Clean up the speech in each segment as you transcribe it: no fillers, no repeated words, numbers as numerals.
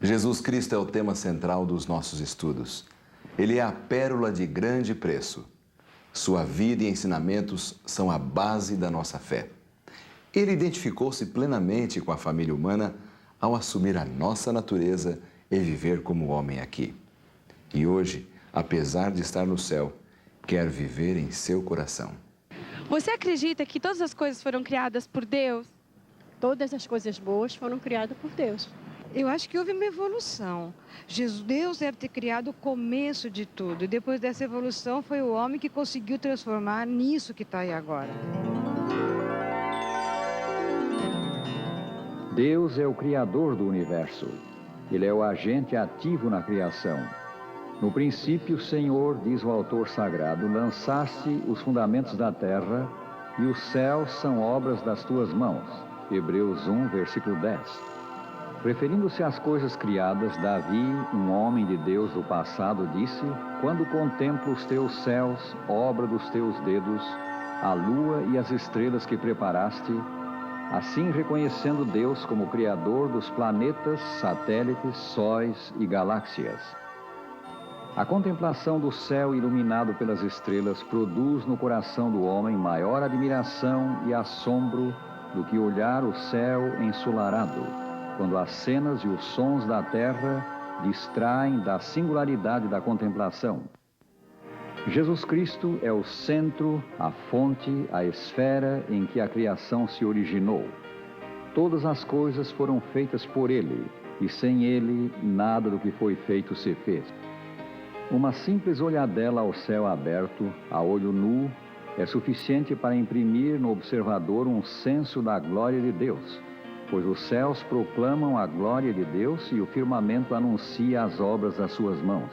Jesus Cristo é o tema central dos nossos estudos. Ele é a pérola de grande preço. Sua vida e ensinamentos são a base da nossa fé. Ele identificou-se plenamente com a família humana ao assumir a nossa natureza e viver como homem aqui. E hoje, apesar de estar no céu, quer viver em seu coração. Você acredita que todas as coisas foram criadas por Deus? Todas as coisas boas foram criadas por Deus. Eu acho que houve uma evolução. Deus deve ter criado o começo de tudo. E depois dessa evolução foi o homem que conseguiu transformar nisso que está aí agora. Deus é o Criador do universo. Ele é o agente ativo na criação. No princípio, Senhor, diz o autor sagrado, lançaste os fundamentos da terra e os céus são obras das tuas mãos. Hebreus 1, versículo 10. Referindo-se às coisas criadas, Davi, um homem de Deus do passado, disse: quando contemplo os teus céus, obra dos teus dedos, a lua e as estrelas que preparaste, assim reconhecendo Deus como Criador dos planetas, satélites, sóis e galáxias. A contemplação do céu iluminado pelas estrelas produz no coração do homem maior admiração e assombro do que olhar o céu ensolarado, quando as cenas e os sons da terra distraem da singularidade da contemplação. Jesus Cristo é o centro, a fonte, a esfera em que a criação se originou. Todas as coisas foram feitas por Ele, e sem Ele, nada do que foi feito se fez. Uma simples olhadela ao céu aberto, a olho nu, é suficiente para imprimir no observador um senso da glória de Deus, pois os céus proclamam a glória de Deus e o firmamento anuncia as obras das suas mãos.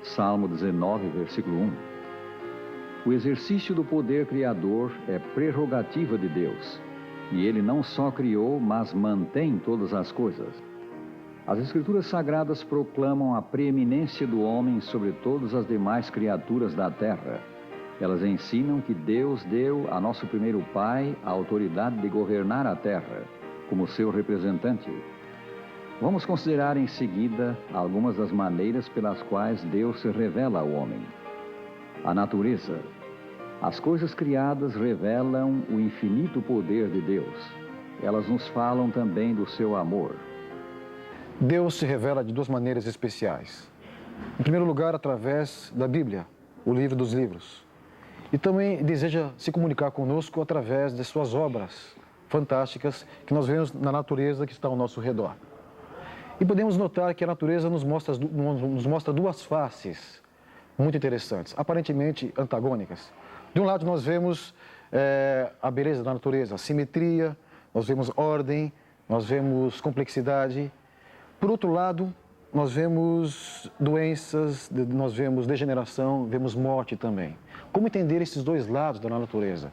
Salmo 19, versículo 1. O exercício do poder criador é prerrogativa de Deus, e Ele não só criou, mas mantém todas as coisas. As Escrituras Sagradas proclamam a preeminência do homem sobre todas as demais criaturas da terra. Elas ensinam que Deus deu a nosso primeiro pai a autoridade de governar a terra, como seu representante. Vamos considerar em seguida algumas das maneiras pelas quais Deus se revela ao homem. A natureza. As coisas criadas revelam o infinito poder de Deus. Elas nos falam também do seu amor. Deus se revela de duas maneiras especiais. Em primeiro lugar, através da Bíblia, o livro dos livros. E também deseja se comunicar conosco através de suas obras fantásticas que nós vemos na natureza que está ao nosso redor. E podemos notar que a natureza nos mostra duas faces muito interessantes, aparentemente antagônicas. De um lado, nós vemos a beleza da natureza, a simetria, nós vemos ordem, nós vemos complexidade. Por outro lado, nós vemos doenças, nós vemos degeneração, vemos morte também. Como entender esses dois lados da natureza?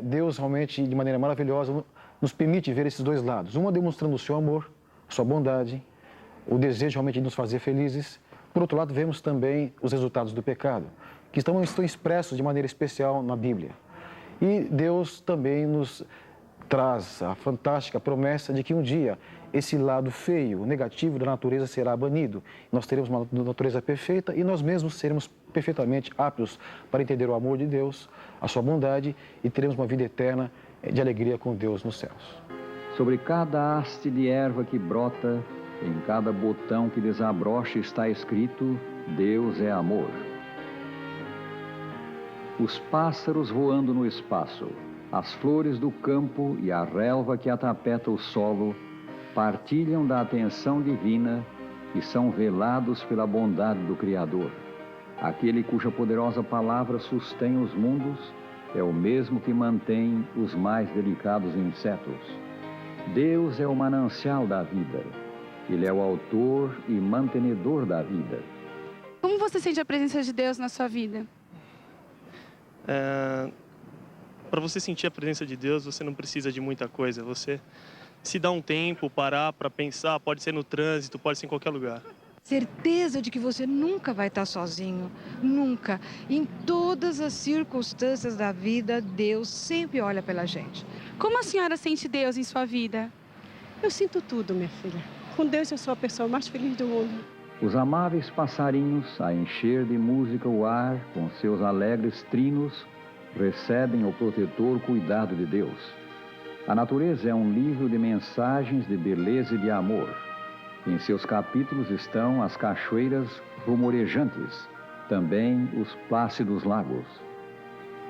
Deus realmente, de maneira maravilhosa, nos permite ver esses dois lados. Uma demonstrando o seu amor, sua bondade, o desejo realmente de nos fazer felizes. Por outro lado, vemos também os resultados do pecado, que estão expressos de maneira especial na Bíblia. E Deus também nos traz a fantástica promessa de que um dia esse lado feio, negativo da natureza será banido. Nós teremos uma natureza perfeita e nós mesmos seremos perfeitamente aptos para entender o amor de Deus, a sua bondade e teremos uma vida eterna de alegria com Deus nos céus. Sobre cada haste de erva que brota, em cada botão que desabrocha está escrito: Deus é amor. Os pássaros voando no espaço, as flores do campo e a relva que atapeta o solo partilham da atenção divina e são velados pela bondade do Criador. Aquele cuja poderosa palavra sustém os mundos é o mesmo que mantém os mais delicados insetos. Deus é o manancial da vida. Ele é o autor e mantenedor da vida. Como você sente a presença de Deus na sua vida? Para você sentir a presença de Deus, você não precisa de muita coisa. Você se dá um tempo, parar para pensar, pode ser no trânsito, pode ser em qualquer lugar. Certeza de que você nunca vai estar sozinho, nunca. Em todas as circunstâncias da vida, Deus sempre olha pela gente. Como a senhora sente Deus em sua vida? Eu sinto tudo, minha filha. Com Deus eu sou a pessoa mais feliz do mundo. Os amáveis passarinhos, a encher de música o ar, com seus alegres trinos, recebem o protetor cuidado de Deus. A natureza é um livro de mensagens de beleza e de amor. Em seus capítulos estão as cachoeiras rumorejantes, também os plácidos lagos.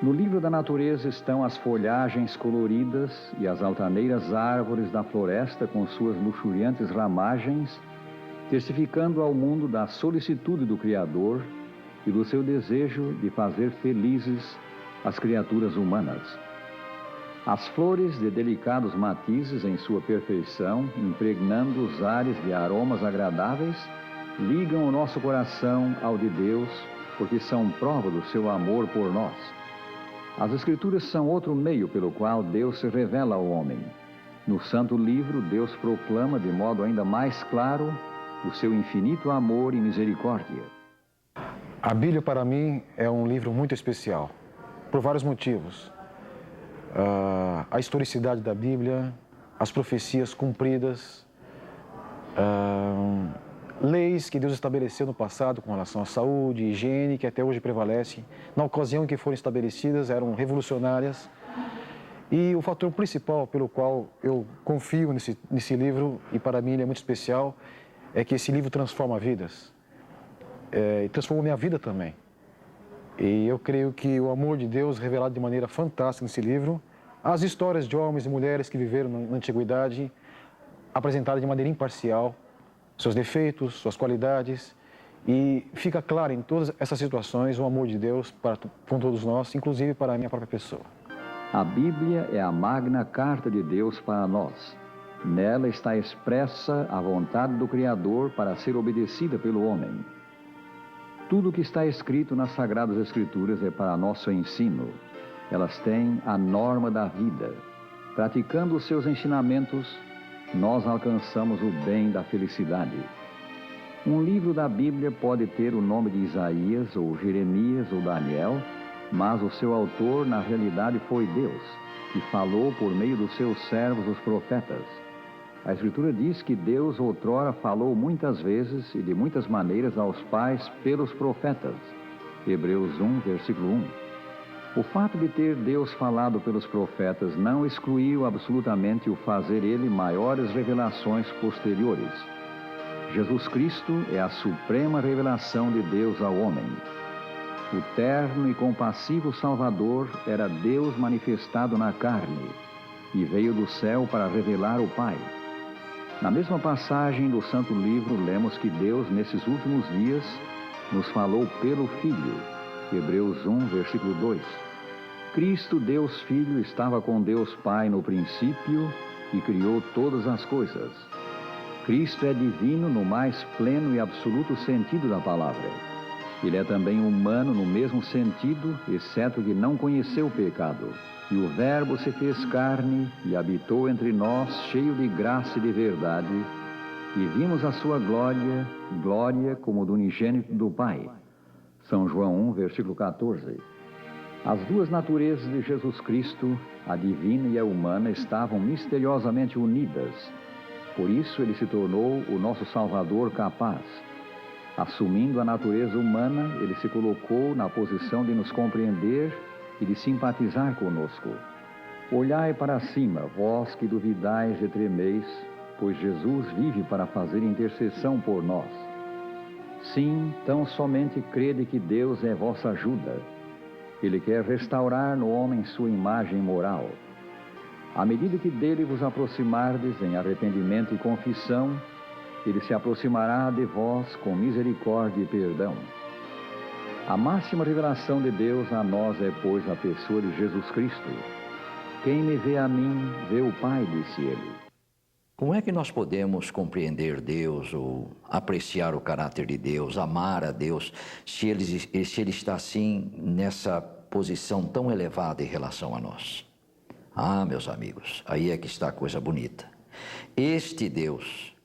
No livro da natureza estão as folhagens coloridas e as altaneiras árvores da floresta com suas luxuriantes ramagens, testificando ao mundo da solicitude do Criador e do seu desejo de fazer felizes as criaturas humanas. As flores de delicados matizes em sua perfeição, impregnando os ares de aromas agradáveis, ligam o nosso coração ao de Deus, porque são prova do seu amor por nós. As Escrituras são outro meio pelo qual Deus se revela ao homem. No Santo Livro, Deus proclama de modo ainda mais claro o seu infinito amor e misericórdia. A Bíblia, para mim, é um livro muito especial, por vários motivos. A historicidade da Bíblia, as profecias cumpridas, leis que Deus estabeleceu no passado com relação à saúde, higiene, que até hoje prevalecem. Na ocasião em que foram estabelecidas, eram revolucionárias. E o fator principal pelo qual eu confio nesse livro, e para mim ele é muito especial, é que esse livro transforma vidas. E transformou minha vida também. E eu creio que o amor de Deus, revelado de maneira fantástica nesse livro, as histórias de homens e mulheres que viveram na antiguidade, apresentadas de maneira imparcial, seus defeitos, suas qualidades, e fica claro em todas essas situações o amor de Deus com todos nós, inclusive para a minha própria pessoa. A Bíblia é a magna carta de Deus para nós. Nela está expressa a vontade do Criador para ser obedecida pelo homem. Tudo o que está escrito nas Sagradas Escrituras é para nosso ensino. Elas têm a norma da vida. Praticando os seus ensinamentos, nós alcançamos o bem da felicidade. Um livro da Bíblia pode ter o nome de Isaías, ou Jeremias, ou Daniel, mas o seu autor, na realidade, foi Deus, que falou por meio dos seus servos, os profetas. A Escritura diz que Deus outrora falou muitas vezes e de muitas maneiras aos pais pelos profetas. Hebreus 1, versículo 1. O fato de ter Deus falado pelos profetas não excluiu absolutamente o fazer ele maiores revelações posteriores. Jesus Cristo é a suprema revelação de Deus ao homem. O terno e compassivo Salvador era Deus manifestado na carne e veio do céu para revelar o Pai. Na mesma passagem do Santo Livro, lemos que Deus, nesses últimos dias, nos falou pelo Filho. Hebreus 1, versículo 2. Cristo, Deus Filho, estava com Deus Pai no princípio e criou todas as coisas. Cristo é divino no mais pleno e absoluto sentido da palavra. Ele é também humano no mesmo sentido, exceto que não conheceu o pecado. E o Verbo se fez carne e habitou entre nós, cheio de graça e de verdade, e vimos a sua glória, glória como do unigênito do Pai. São João 1, versículo 14. As duas naturezas de Jesus Cristo, a divina e a humana, estavam misteriosamente unidas. Por isso ele se tornou o nosso Salvador capaz. Assumindo a natureza humana, ele se colocou na posição de nos compreender e de simpatizar conosco. Olhai para cima, vós que duvidais e tremeis, pois Jesus vive para fazer intercessão por nós. Sim, tão somente crede que Deus é vossa ajuda. Ele quer restaurar no homem sua imagem moral. À medida que dele vos aproximardes em arrependimento e confissão, ele se aproximará de vós com misericórdia e perdão. A máxima revelação de Deus a nós é, pois, a pessoa de Jesus Cristo. Quem me vê a mim, vê o Pai, disse ele. Como é que nós podemos compreender Deus ou apreciar o caráter de Deus, amar a Deus, se ele está assim nessa posição tão elevada em relação a nós? Ah, meus amigos, aí é que está a coisa bonita. Este Deus,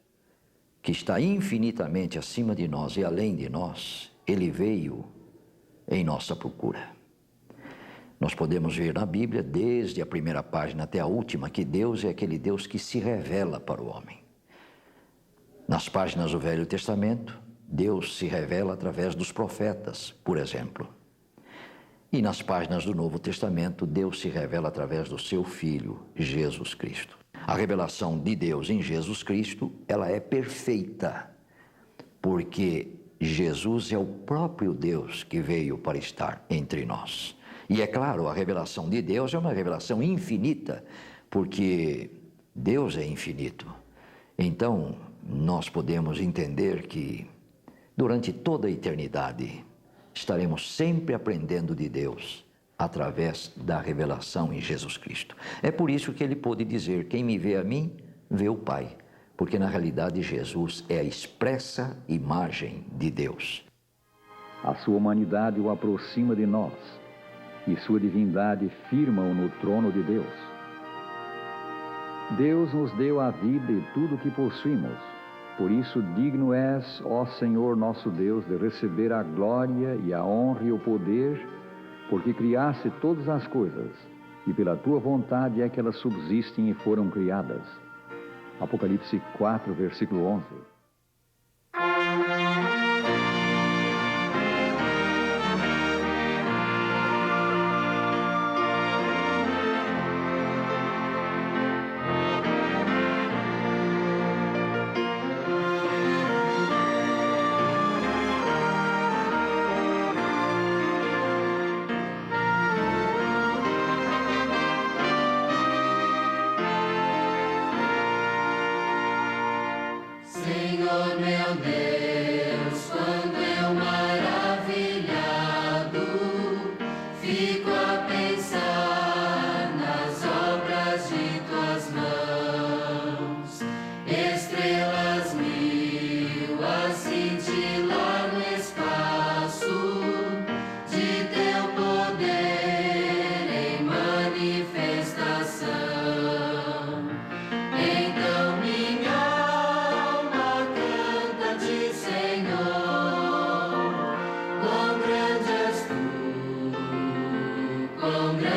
que está infinitamente acima de nós e além de nós, ele veio em nossa procura. Nós podemos ver na Bíblia, desde a primeira página até a última, que Deus é aquele Deus que se revela para o homem. Nas páginas do Velho Testamento, Deus se revela através dos profetas, por exemplo. E nas páginas do Novo Testamento, Deus se revela através do seu Filho, Jesus Cristo. A revelação de Deus em Jesus Cristo, ela é perfeita, porque Jesus é o próprio Deus que veio para estar entre nós. E é claro, a revelação de Deus é uma revelação infinita, porque Deus é infinito. Então, nós podemos entender que durante toda a eternidade estaremos sempre aprendendo de Deus através da revelação em Jesus Cristo. É por isso que ele pôde dizer: quem me vê a mim, vê o Pai. Porque na realidade Jesus é a expressa imagem de Deus. A sua humanidade o aproxima de nós e sua divindade firma-o no trono de Deus. Deus nos deu a vida e tudo o que possuímos. Por isso, digno és, ó Senhor nosso Deus, de receber a glória e a honra e o poder, porque criaste todas as coisas, e pela tua vontade é que elas subsistem e foram criadas. Apocalipse 4, versículo 11. Senhor meu Deus, quando eu maravilhado fico a pensar nas obras de tuas mãos, estrelas mil a cintilar no espaço de teu poder em manifestação. Então minha Quão grande és tu, quão grande